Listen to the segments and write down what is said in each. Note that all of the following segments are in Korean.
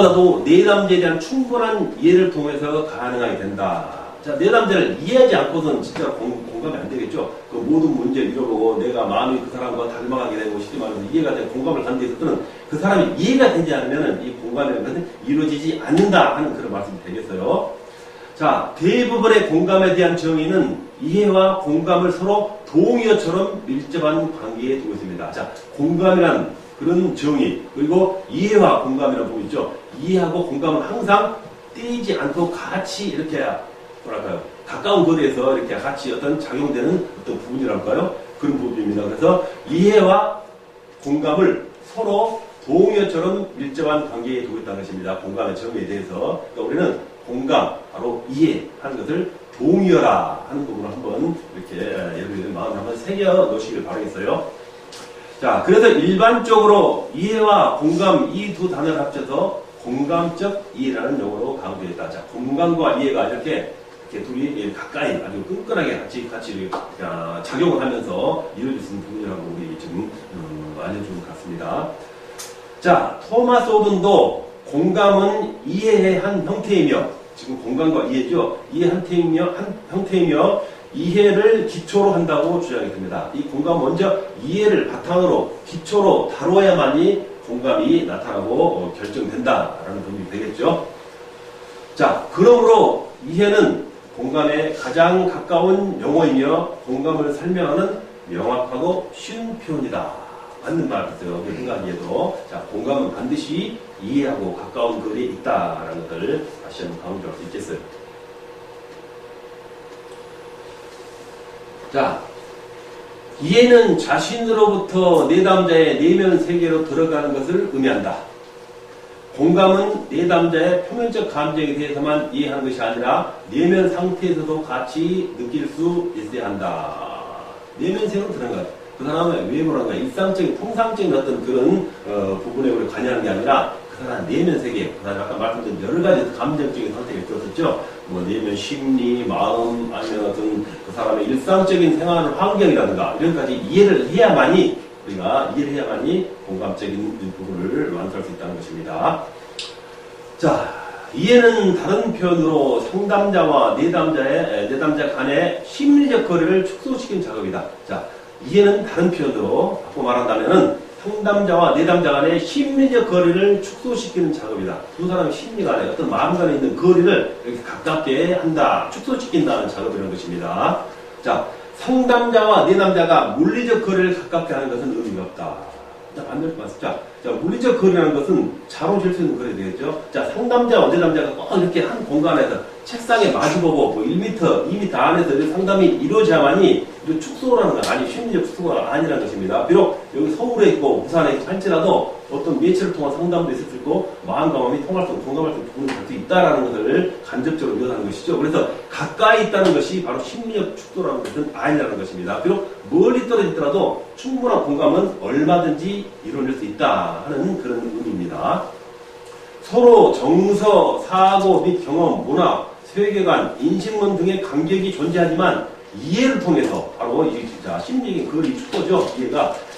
도 내담자에 대한 충분한 이해를 통해서 가능하게 된다. 자, 내담자를 이해하지 않고서는 진짜 공감이 안 되겠죠. 그 모든 문제를 잃어보고 내가 마음이 그 사람과 닮아가게 되고 쉽게 말해서 이해가 되고 공감을 하는 데 있어서는 그 사람이 이해가 되지 않으면 이 공감이라는 것은 이루어지지 않는다 하는 그런 말씀이 되겠어요. 자, 대부분의 공감에 대한 정의는 이해와 공감을 서로 동의어처럼 밀접한 관계에 두고 있습니다. 자, 공감이란 그런 정의, 그리고 이해와 공감이라는 부분 있죠. 이해하고 공감은 항상 떼이지 않고 같이 이렇게 뭐랄까요, 가까운 거리에서 이렇게 같이 어떤 작용되는 어떤 부분이랄까요? 그런 부분입니다. 그래서 이해와 공감을 서로 동의어처럼 밀접한 관계에 두고 있다는 것입니다. 공감의 정의에 대해서. 그러니까 우리는 공감, 바로 이해하는 것을 동의어라 하는 부분을 한번 이렇게 여러분들 마음에 한번 새겨 놓으시길 바라겠어요. 자, 그래서 일반적으로 이해와 공감 이 두 단어를 합쳐서 공감적 이해라는 용어로 강조했다. 자, 공감과 이해가 이렇게 둘이 가까이 아주 끈끈하게 같이 작용을 하면서 이루어질 수 있는 부분이라고 우리 지금 알려준 것 같습니다. 자, 토마스 호든도 공감은 이해의 한 형태이며, 지금 공감과 이해죠. 이해의 한 형태이며 이해를 기초로 한다고 주장했습니다. 이 공감 먼저 이해를 바탕으로 기초로 다루어야만이 공감이 나타나고 결정된다라는 부분이 되겠죠. 자, 그러므로 이해는 공감에 가장 가까운 용어이며 공감을 설명하는 명확하고 쉬운 표현이다. 맞는 말이죠. 생각하기에도. 자, 공감은 반드시 이해하고 가까운 거리에 있다라는 것을 다시 한번 강조할 수 있겠어요. 자, 이해는 자신으로부터 내담자의 내면 세계로 들어가는 것을 의미한다. 공감은 내담자의 표면적 감정에 대해서만 이해하는 것이 아니라 내면 상태에서도 같이 느낄 수 있어야 한다. 내면 세계로 들어가는 것. 그 사람의 외모란가 일상적인 통상적인 어떤 그런 부분에 우리 관여하는 게 아니라 그 사람 내면 세계, 그 사람 아까 말씀드린 여러 가지 감정적인 선택이 있었죠. 뭐 내면 심리, 마음, 아니면 어떤 그 사람의 일상적인 생활 환경이라든가 이런 가지 이해를 해야만이 우리가 이해를 해야만이 공감적인 부분을 완수할 수 있다는 것입니다. 자, 이해는 다른 표현으로 상담자와 내담자 간의 심리적 거리를 축소시키는 작업이다. 자, 이해는 다른 표현으로 바꿔 말한다면은 상담자와 내담자 간의 심리적 거리를 축소시키는 작업이다. 두 사람의 심리 간에 어떤 마음 간에 있는 거리를 이렇게 가깝게 한다. 축소시킨다는 작업이라는 것입니다. 자, 상담자와 내담자가 물리적 거리를 가깝게 하는 것은 의미가 없다. 자, 반대로 말씀드립니다. 자, 물리적 거리라는 것은 차로 질 수 있는 거리 되겠죠. 자, 상담자와 내담자가 꼭 이렇게 한 공간에서 책상에 마주보고 뭐 1m, 2m 안에서 상담이 이루어져야만이 축소라는 건 아니, 심리적 축소가 아니라는 것입니다. 비록 여기 서울에 있고 부산에 있고 할지라도 어떤 매체를 통한 상담도 있을 수 있고 마음과 마음이 통할 수 있고 공감할 수 있고 부분이 될 수 있다는 것을 간접적으로 묘사하는 것이죠. 그래서 가까이 있다는 것이 바로 심리적 축소라는 것은 아니라는 것입니다. 비록 멀리 떨어져 있더라도 충분한 공감은 얼마든지 이루어질 수 있다 하는 그런 의미입니다. 서로 정서, 사고 및 경험, 문화, 세계관, 인식론 등의 간격이 존재하지만 이해를 통해서 바로 이 심리적인 거리 축소죠.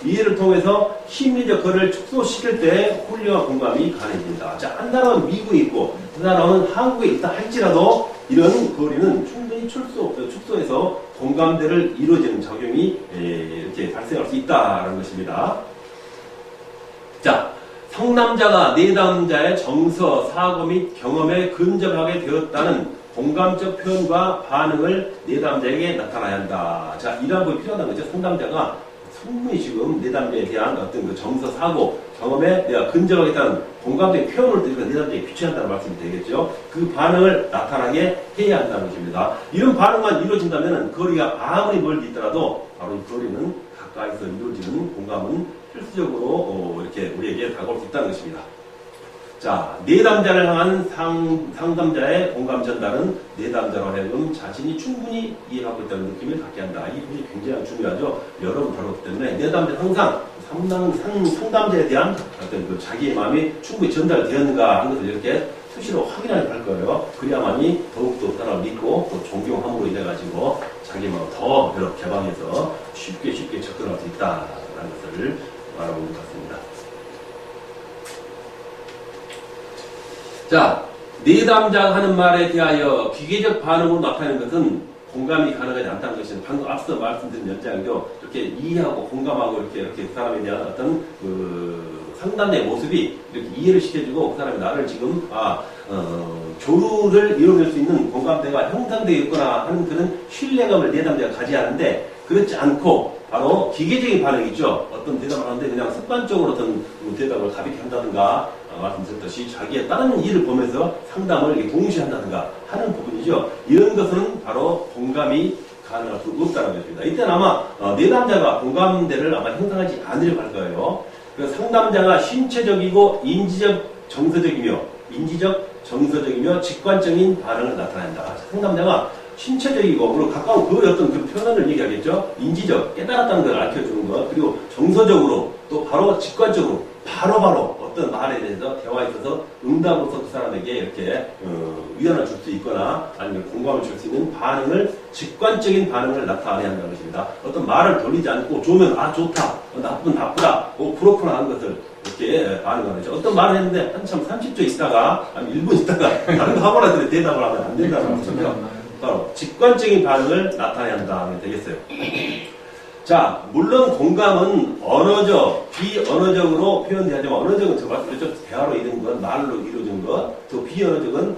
이해를 통해서 심리적 거리를 축소시킬 때 훌륭한 공감이 가능해진다. 자, 한 사람은 미국에 있고 한 사람은 한국에 있다 할지라도 이런 거리는 충분히 축소해서 공감대를 이루어지는 작용이 이렇게 발생할 수 있다는 것입니다. 자, 상담자가 내담자의 정서, 사고 및 경험에 근접하게 되었다는 공감적 표현과 반응을 내담자에게 나타나야 한다. 자, 이러한 부분이 필요하다는 거죠. 상담자가 충분히 지금 내담자에 대한 어떤 그 정서, 사고, 경험에 내가 근접하겠다는 공감적인 표현을 드리고 내담자에게 비추한다는 말씀이 되겠죠. 그 반응을 나타나게 해야 한다는 것입니다. 이런 반응만 이루어진다면 거리가 아무리 멀리 있더라도 바로 이 거리는 가까이서 이루어지는 공감은 필수적으로 이렇게 우리에게 다가올 수 있다는 것입니다. 자, 내담자를 향한 상담자의 공감 전달은 내담자로 하여금 자신이 충분히 이해하고 있다는 느낌을 갖게 한다. 이 부분이 굉장히 중요하죠. 여러 번 다뤘기 때문에 내담자 항상 상담자에 대한 어떤 그 자기의 마음이 충분히 전달되었는가 하는 것을 이렇게 수시로 확인하게 할 거예요. 그래야만이 더욱더 사람을 믿고 또 존경함으로 인해가지고 자기 마음을 더 개방해서 쉽게 접근할 수 있다는 것을 알아보는 것 같습니다. 자, 내담자가 하는 말에 대하여 기계적 반응으로 나타내는 것은 공감이 가능하지 않다는 것이 방금 앞서 말씀드린 연장이죠. 이렇게 이해하고 공감하고 이렇게 그 사람에 대한 어떤 상담의 모습이 이렇게 이해를 시켜주고 그 사람이 나를 지금 교류를 이뤄낼 수 있는 공감대가 형성되어 있거나 하는 그런 신뢰감을 내담자가 가지하는데, 그렇지 않고 바로 기계적인 반응이죠. 어떤 대답을 하는데 그냥 습관적으로 어떤 대답을 가볍게 한다든가, 말씀드렸듯이 자기의 다른 일을 보면서 상담을 동시에 한다든가 하는 부분이죠. 이런 것은 바로 공감이 가능할 수 없다는 것입니다. 이때는 아마 내담자가 공감대를 아마 형성하지 않으려고 할 거예요. 그래서 상담자가 신체적이고 인지적 정서적이며 직관적인 반응을 나타낸다. 상담자가 신체적이고, 그리고 가까운 그 어떤 그 표현을 얘기하겠죠. 인지적, 깨달았다는 걸 알려주는 것, 그리고 정서적으로, 또 바로 직관적으로, 바로 어떤 말에 대해서 대화에 있어서 응답으로서 그 사람에게 이렇게 위안을 줄 수 있거나 아니면 공감을 줄 수 있는 반응을, 직관적인 반응을 나타내야 한다는 것입니다. 어떤 말을 돌리지 않고 좋으면 좋다, 나쁘면 나쁘다, 그렇구나 하는 것을 이렇게 반응을 하죠. 어떤 말을 했는데 한참 30초 있다가 아니면 1분 있다가 다른 거 하거나 대답을 하면 안 된다는 것이죠. 바로 직관적인 반응을 나타내야 한다면 되겠어요. 자, 물론 공감은 언어적, 비언어적으로 표현되지만, 언어적은 저 말씀드렸죠. 대화로 이루어진 것, 말로 이루어진 것, 또 비언어적은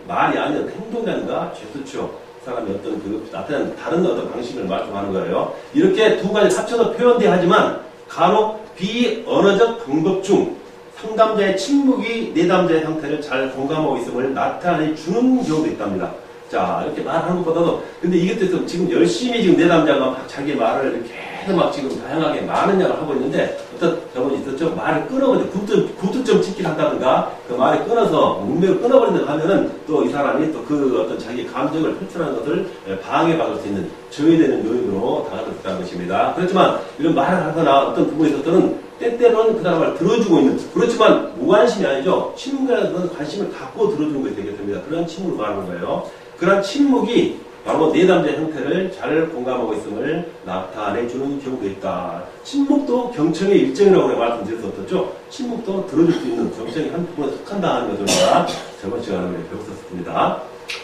말이 아닌 행동이라든가 제스처, 사람이 어떤 나타내는 다른 어떤 방식을 말씀하는 거예요. 이렇게 두 가지 합쳐서 표현돼야 하지만, 간혹 비언어적 방법 중 상담자의 침묵이 내담자의 상태를 잘 공감하고 있음을 나타내주는 경우도 있답니다. 자, 이렇게 말하는 것보다도, 근데 이것도 지금 열심히 지금 내담자가 막 자기 말을 계속 막 지금 다양하게 많은 양을 하고 있는데, 어떤 저번에 있었죠? 말을 끊어버려. 구두점 찍기를 한다든가, 그 말을 끊어서, 문맥을 끊어버린다고 하면은, 또 이 사람이 또 그 어떤 자기 감정을 표출하는 것을 방해받을 수 있는, 저해되는 요인으로 다가갈 수 있다는 것입니다. 그렇지만, 이런 말을 하거나 어떤 부분에 있어서는, 때때로는 그 사람을 들어주고 있는, 그렇지만 무관심이 아니죠. 침묵이라는 관심을 갖고 들어주는 것이 되겠습니다. 그런 침묵을 말하는 거예요. 그런 침묵이 바로 내담자의 형태를 잘 공감하고 있음을 나타내주는 경우가 있다. 침묵도 경청의 일정이라고 말씀드렸었죠. 침묵도 들어줄 수 있는 경청의 한 부분에 속한다는 것을 우리가 저번 시간에 배웠었습니다.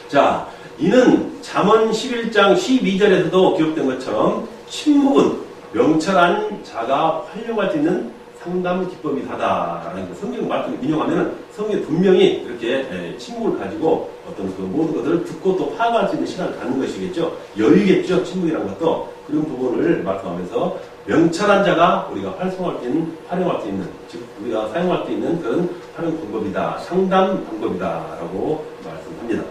자, 이는 잠언 11장 12절에서도 기록된 것처럼 침묵은 명철한 자가 활용할 수 있는 상담 기법이다라는 그 성경 말씀을 인용하면은 성경이 분명히 이렇게 침묵을 가지고 어떤 그 모든 것들을 듣고 또 파악할 수 있는 시간을 갖는 것이겠죠. 여유겠죠. 침묵이라는 것도 그런 부분을 말씀하면서 명철한 자가 우리가 활용할 수 있는, 즉 우리가 사용할 수 있는 그런 활용 방법이다, 상담 방법이다라고 말씀합니다.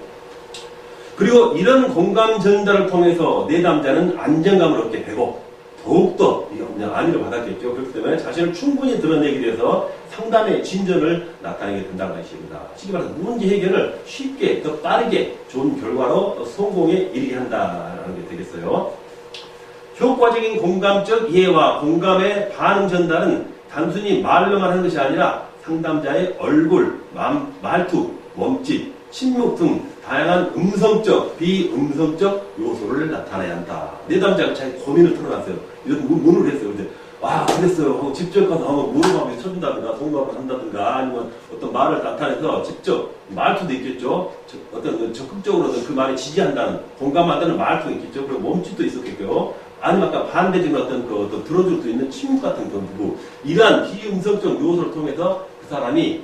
그리고 이런 공감 전달을 통해서 내담자는 안정감을 얻게 되고 더욱더 그냥 안위를 받았겠죠. 그렇기 때문에 자신을 충분히 드러내기 위해서 상담의 진전을 나타내게 된다는 것입니다. 쉽게 말해서 문제 해결을 쉽게, 더 빠르게 좋은 결과로 성공에 이르게 한다는 게 되겠어요. 효과적인 공감적 이해와 공감의 반응 전달은 단순히 말로만 하는 것이 아니라 상담자의 얼굴, 말투, 몸짓, 침묵 등 다양한 음성적, 비음성적 요소를 나타내야 한다. 내담자가 자기 고민을 털어놨어요. 이런 문을 했어요. 근데 그랬어요 하고 직접 가서 한번 물어보면 쳐준다든가 동감을 한다든가 아니면 어떤 말을 나타내서 직접 말투도 있겠죠. 어떤 적극적으로 어떤 그 말에 지지한다는, 공감한다는 말투도 있겠죠. 그리고 몸짓도 있었겠고요. 아니면 아까 반대적인 어떤 들어줄 수 있는 침묵 같은 그런 부분, 이러한 비음성적 요소를 통해서 그 사람이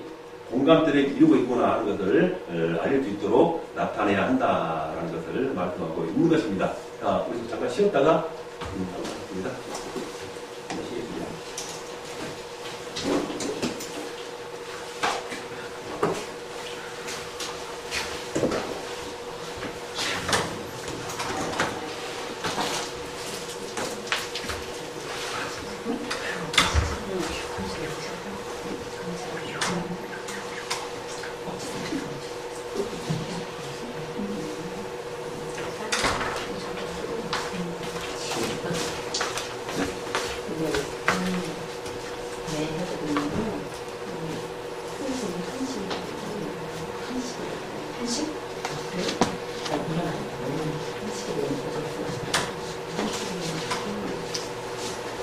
공감대를 이루고 있구나 하는 것을 알릴 수 있도록 나타내야 한다라는 것을 말씀하고 있는 것입니다. 자, 우리 잠깐 쉬었다가 하겠습니다.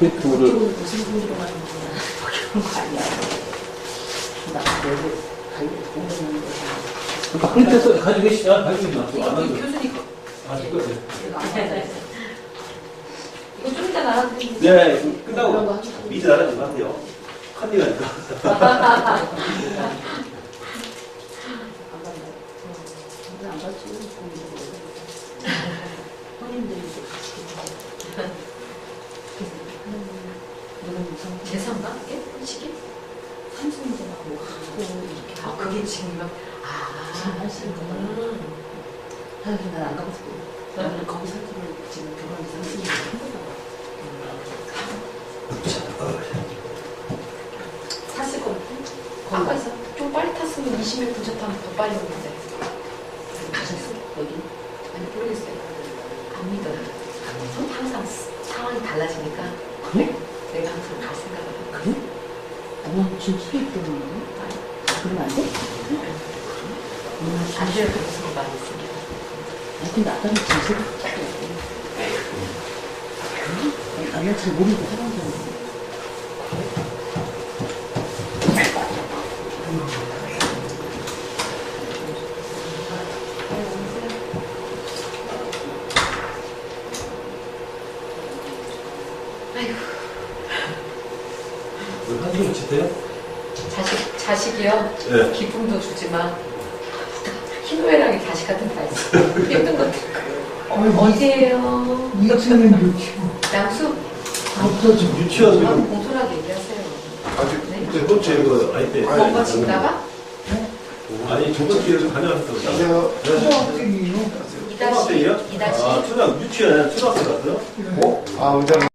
무슨 분으로 가는 거야? 그런 거 아니야. 나 내고 그러니까 그렇게 해서 가지고 계시다. 가지고 계시다. 이거 교수님 거. 아, 그거. 이거 좀 이따 나눠드리면 네, 끝나고 미리 나가지 마세요. 컨디가니까. 안 받지. 손님들이 재산가? 이게? 시기? 삼성전하고 뭐 하고 이렇게 아, 그게 지금 막, 하시는 거예요. 사실 난안 가봤어. 나는 거기 사람을 지금 결혼 이상 탔을 것 같아. 아까 좀 빨리 탔으면 20명 근처타면 더 빨리 오는데. 가셨어? 여기? 아니, 모르겠어요. 안 믿어요. 항상 상황이 달라지니까. 그래? 내가 항상 갈 생각을 하고. 그래? 엄마 지금 수입 때문에 그러면 안 돼? 안 돼요. 그래서 많이 있습니다. 근데 아까는 진짜 나는 잘 모르고 살았는데 아이고, 한숨 치세요? 자식이요? 네. 기쁨도 주지만, 희노애락이 자식 같은 거 있어. 힘든 것도 있고. 어디에요? 이학생은 유치원. 양수? 아무튼 지금 유치원 한번 지금. 공손하게 얘기하세요. 아직 네? 저번 주에 그, 아니, 때. 뭔가 짓다가? 아니, 저번 주에 다녀왔어. 안녕하세요. 초등학생이에요. 초등학생이요? 2-2. 아, 초등학, 유치원, 초등학생 갔어요? 아, 의장.